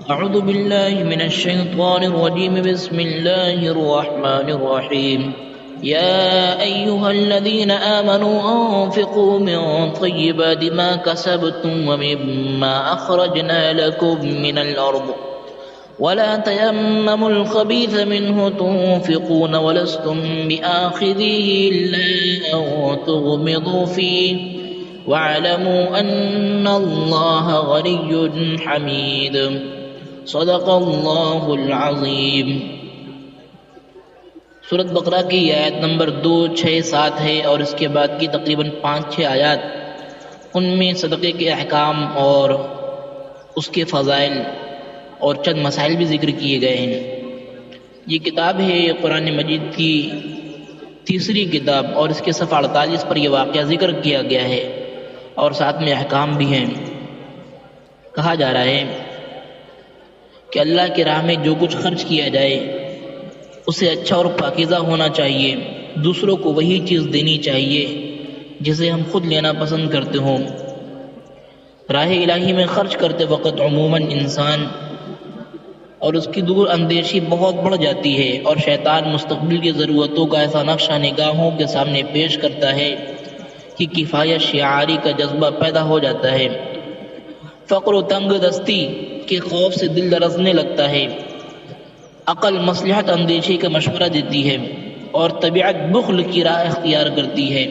أعوذ بالله من الشيطان الرجيم. بسم الله الرحمن الرحيم. يا أيها الذين آمنوا أنفقوا من طيبات ما كسبتم ومما أخرجنا لكم من الأرض ولا تيمموا الخبيث منه تنفقون ولستم بآخذيه إلا أن تغمضوا فيه واعلموا أن الله غني حميد. صدق اللہ العظیم. سورۃ بقرہ کی آیت نمبر 2، 6، 7 ہے اور اس کے بعد کی تقریباً 5-6 آیات ان میں صدقے کے احکام اور اس کے فضائل اور چند مسائل بھی ذکر کیے گئے ہیں. یہ کتاب ہے قرآن مجید کی تیسری کتاب اور اس کے صفحہ 48 پر یہ واقعہ ذکر کیا گیا ہے اور ساتھ میں احکام بھی ہیں. کہا جا رہا ہے کہ اللہ کی راہ میں جو کچھ خرچ کیا جائے اسے اچھا اور پاکیزہ ہونا چاہیے. دوسروں کو وہی چیز دینی چاہیے جسے ہم خود لینا پسند کرتے ہوں. راہ الہی میں خرچ کرتے وقت عموماً انسان اور اس کی دور اندیشی بہت بڑھ جاتی ہے اور شیطان مستقبل کی ضرورتوں کا ایسا نقشہ نگاہوں کے سامنے پیش کرتا ہے کہ کفایت شعاری کا جذبہ پیدا ہو جاتا ہے. فقر و تنگ دستی کے خوف سے دل لرزنے لگتا ہے. عقل مصلحت اندیشی کا مشورہ دیتی ہے اور طبیعت بخل کی راہ اختیار کرتی ہے.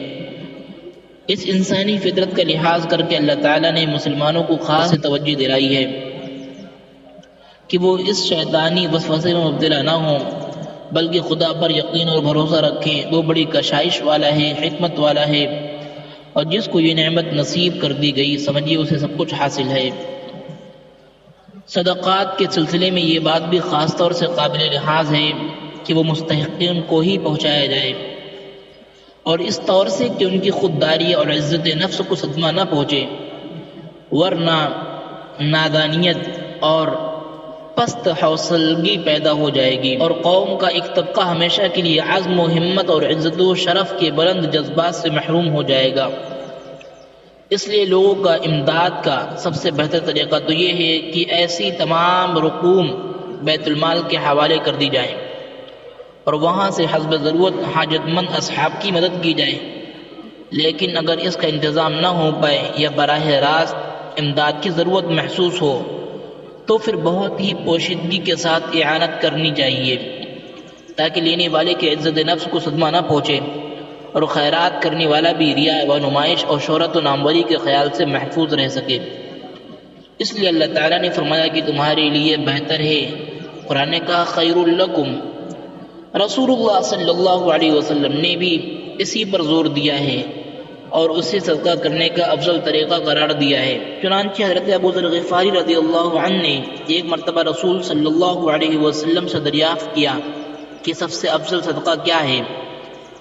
اس انسانی فطرت کا لحاظ کر کے اللہ تعالیٰ نے مسلمانوں کو خاص توجہ دلائی ہے کہ وہ اس شیطانی وسوسے میں مبتلا نہ ہوں بلکہ خدا پر یقین اور بھروسہ رکھیں. وہ بڑی کشائش والا ہے، حکمت والا ہے اور جس کو یہ نعمت نصیب کر دی گئی سمجھیے اسے سب کچھ حاصل ہے. صدقات کے سلسلے میں یہ بات بھی خاص طور سے قابل لحاظ ہے کہ وہ مستحقین کو ہی پہنچایا جائے اور اس طور سے کہ ان کی خودداری اور عزت نفس کو صدمہ نہ پہنچے، ورنہ نادانیت اور پست حوصلگی پیدا ہو جائے گی اور قوم کا ایک طبقہ ہمیشہ کے لیے عزم و ہمت اور عزت و شرف کے بلند جذبات سے محروم ہو جائے گا. اس لیے لوگوں کا امداد کا سب سے بہتر طریقہ تو یہ ہے کہ ایسی تمام رقوم بیت المال کے حوالے کر دی جائیں اور وہاں سے حسب ضرورت حاجت مند اصحاب کی مدد کی جائے. لیکن اگر اس کا انتظام نہ ہو پائے یا براہ راست امداد کی ضرورت محسوس ہو تو پھر بہت ہی پوشیدگی کے ساتھ اعانت کرنی چاہیے تاکہ لینے والے کے عزت نفس کو صدمہ نہ پہنچے اور خیرات کرنے والا بھی ریا و نمائش اور شہرت و ناموری کے خیال سے محفوظ رہ سکے. اس لیے اللہ تعالیٰ نے فرمایا کہ تمہارے لیے بہتر ہے. قرآن نے کہا خیر لکم. رسول اللہ صلی اللہ علیہ وسلم نے بھی اسی پر زور دیا ہے اور اسے صدقہ کرنے کا افضل طریقہ قرار دیا ہے. چنانچہ حضرت ابو ذر غفاری رضی اللہ عنہ نے ایک مرتبہ رسول صلی اللہ علیہ وسلم سے دریافت کیا کہ سب سے افضل صدقہ کیا ہے.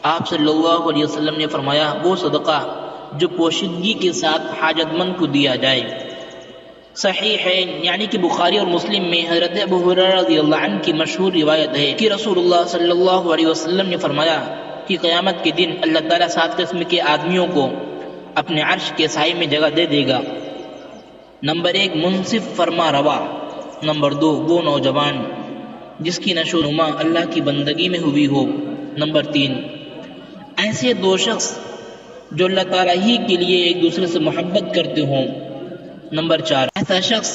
آپ صلی اللہ علیہ وسلم نے فرمایا وہ صدقہ جو پوشیدگی کے ساتھ حاجت مند کو دیا جائے. صحیح ہے یعنی کہ بخاری اور مسلم میں حضرت ابو ہریرہ رضی اللہ عنہ کی مشہور روایت ہے کہ رسول اللہ صلی اللہ علیہ وسلم نے فرمایا کہ قیامت کے دن اللہ تعالیٰ 7 قسم کے آدمیوں کو اپنے عرش کے سائے میں جگہ دے دے گا. نمبر 1 منصف فرما روا. نمبر 2 وہ نوجوان جس کی نشو و نما اللہ کی بندگی میں ہوئی ہو. نمبر 3 ایسے 2 شخص جو اللہ تعالیٰ ہی کے لیے ایک دوسرے سے محبت کرتے ہوں. نمبر 4 ایسا شخص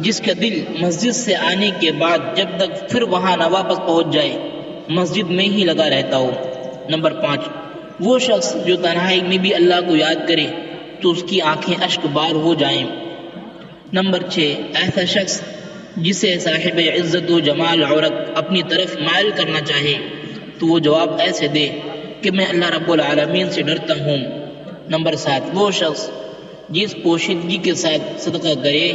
جس کا دل مسجد سے آنے کے بعد جب تک پھر وہاں نہ واپس پہنچ جائے مسجد میں ہی لگا رہتا ہو. نمبر 5 وہ شخص جو تنہائی میں بھی اللہ کو یاد کرے تو اس کی آنکھیں اشک بار ہو جائیں. نمبر 6 ایسا شخص جسے صاحب عزت و جمال عورت اپنی طرف مائل کرنا چاہے تو وہ جواب ایسے دے کہ میں اللہ رب العالمین سے ڈرتا ہوں. نمبر 7 وہ شخص جس پوشیدگی کے ساتھ صدقہ کرے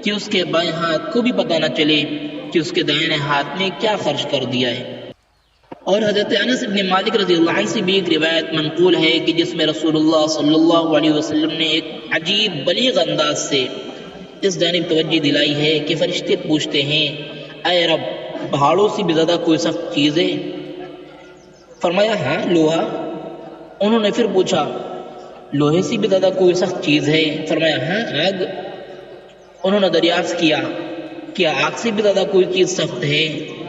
کہ اس کے بائیں ہاتھ کو بھی پتہ نہ چلے کہ اس کے دائیں ہاتھ میں کیا خرچ کر دیا ہے. اور حضرت انس بن مالک رضی اللہ عنہ سے بھی ایک روایت منقول ہے کہ جس میں رسول اللہ صلی اللہ علیہ وسلم نے ایک عجیب بلیغ انداز سے اس جانب توجہ دلائی ہے کہ فرشتے پوچھتے ہیں اے رب پہاڑوں سے بھی زیادہ کوئی سخت چیز ہے؟ فرمایا ہاں لوہا. انہوں نے پھر پوچھا لوہے سے بھی زیادہ کوئی سخت چیز ہے؟ فرمایا ہاں آگ. انہوں نے دریافت کیا کیا آگ سے بھی زیادہ کوئی چیز سخت ہے؟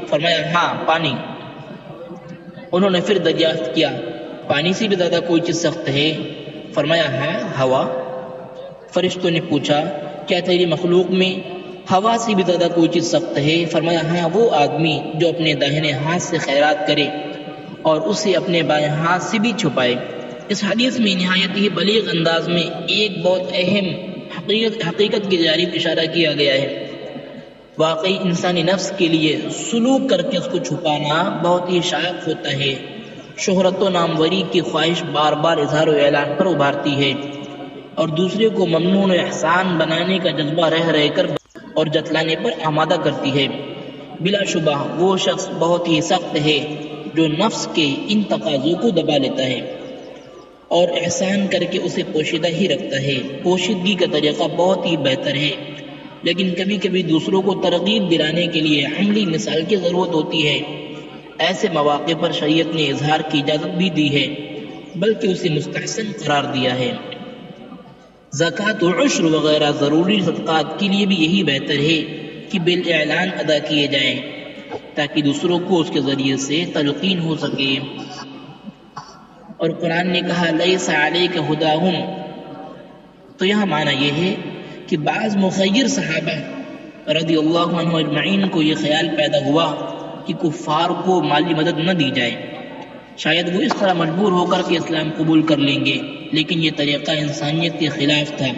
فرمایا ہاں پانی۔ انہوں نے پھر دریافت کیا پانی سے بھی زیادہ کوئی چیز سخت ہے؟ فرمایا ہاں ہوا۔ فرشتوں نے پوچھا کیا تیری مخلوق میں ہوا سے بھی زیادہ کوئی چیز سخت ہے؟ فرمایا ہاں وہ آدمی جو اپنے داہنے ہاتھ سے خیرات کرے اور اسے اپنے بائیں ہاتھ سے بھی چھپائے۔ اس حدیث میں نہایت ہی بلیغ انداز میں ایک بہت اہم حقیقت کی جانب اشارہ کیا گیا ہے۔ واقعی انسانی نفس کے لیے سلوک کر کے اس کو چھپانا بہت ہی شائق ہوتا ہے۔ شہرت و ناموری کی خواہش بار بار اظہار و اعلان پر ابھارتی ہے اور دوسرے کو ممنون و احسان بنانے کا جذبہ رہ کر اور جتلانے پر آمادہ کرتی ہے۔ بلا شبہ وہ شخص بہت ہی سخت ہے جو نفس کے ان تقاضوں کو دبا لیتا ہے اور احسان کر کے اسے پوشیدہ ہی رکھتا ہے۔ پوشیدگی کا طریقہ بہت ہی بہتر ہے، لیکن کبھی کبھی دوسروں کو ترغیب دلانے کے لیے عملی مثال کی ضرورت ہوتی ہے۔ ایسے مواقع پر شریعت نے اظہار کی اجازت بھی دی ہے، بلکہ اسے مستحسن قرار دیا ہے۔ زکوٰۃ و عشر وغیرہ ضروری صدقات کے لیے بھی یہی بہتر ہے کہ بالاعلان ادا کیے جائیں تاکہ دوسروں کو اس کے ذریعے سے تلقین ہو سکے۔ اور قرآن نے کہا لیس علیک ھداھم، تو یہاں معنی یہ ہے کہ بعض مخیر صحابہ رضی اللہ عنہ اجمعین کو یہ خیال پیدا ہوا کہ کفار کو مالی مدد نہ دی جائے، شاید وہ اس طرح مجبور ہو کر کے اسلام قبول کر لیں گے، لیکن یہ طریقہ انسانیت کے خلاف تھا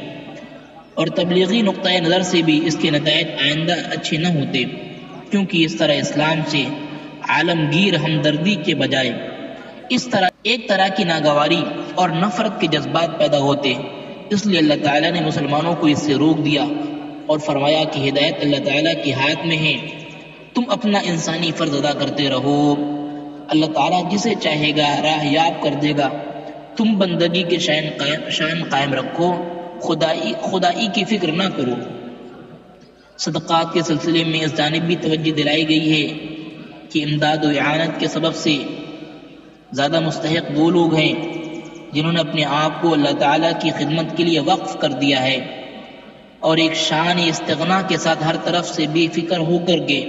اور تبلیغی نقطۂ نظر سے بھی اس کے نتائج آئندہ اچھے نہ ہوتے، کیونکہ اس طرح اسلام سے عالمگیر ہمدردی کے بجائے ایک طرح کی ناگواری اور نفرت کے جذبات پیدا ہوتے۔ اس لیے اللہ تعالیٰ نے مسلمانوں کو اس سے روک دیا اور فرمایا کہ ہدایت اللہ تعالیٰ کے ہاتھ میں ہے، تم اپنا انسانی فرض ادا کرتے رہو، اللہ تعالیٰ جسے چاہے گا راہ یاب کر دے گا، تم بندگی کے شان قائم رکھو، خدائی کی فکر نہ کرو۔ صدقات کے سلسلے میں اس جانب بھی توجہ دلائی گئی ہے کہ امداد و اعانت کے سبب سے زیادہ مستحق وہ لوگ ہیں جنہوں نے اپنے آپ کو اللہ تعالیٰ کی خدمت کے لیے وقف کر دیا ہے اور ایک شان استغنا کے ساتھ ہر طرف سے بے فکر ہو کر کے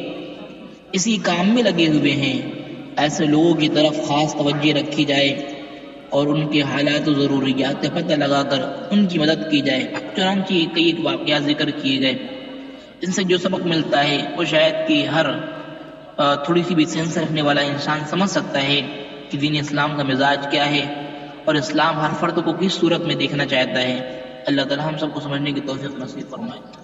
اسی کام میں لگے ہوئے ہیں۔ ایسے لوگوں کی طرف خاص توجہ رکھی جائے اور ان کے حالات و ضروریات کا پتہ لگا کر ان کی مدد کی جائے۔ چنانچہ کئی واقعات ذکر کیے گئے، ان سے جو سبق ملتا ہے وہ شاید کہ ہر تھوڑی سی بھی سینس رکھنے والا انسان سمجھ سکتا ہے کہ دین اسلام کا مزاج کیا ہے اور اسلام ہر فرد کو کس صورت میں دیکھنا چاہتا ہے۔ اللہ تعالی ہم سب کو سمجھنے کی توفیق نصیب فرمائے۔